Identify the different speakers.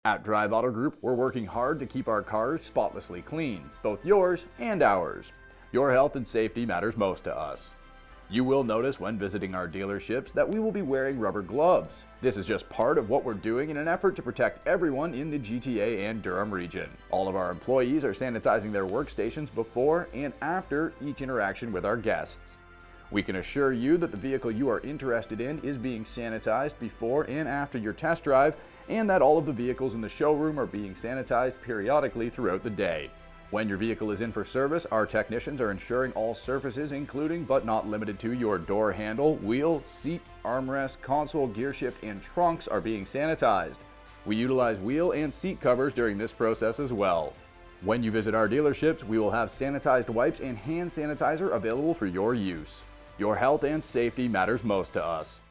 Speaker 1: At Drive Auto Group, we're working hard to keep our cars spotlessly clean, both yours and ours. Your health and safety matters most to us. You will notice when visiting our dealerships that we will be wearing rubber gloves. This is just part of what we're doing in an effort to protect everyone in the GTA and Durham region. All of our employees are sanitizing their workstations before and after each interaction with our guests. We can assure you that the vehicle you are interested in is being sanitized before and after your test drive, and that all of the vehicles in the showroom are being sanitized periodically throughout the day. When your vehicle is in for service, our technicians are ensuring all surfaces, including but not limited to your door handle, wheel, seat, armrest, console, gear shift, and trunks are being sanitized. We utilize wheel and seat covers during this process as well. When you visit our dealerships, we will have sanitized wipes and hand sanitizer available for your use. Your health and safety matters most to us.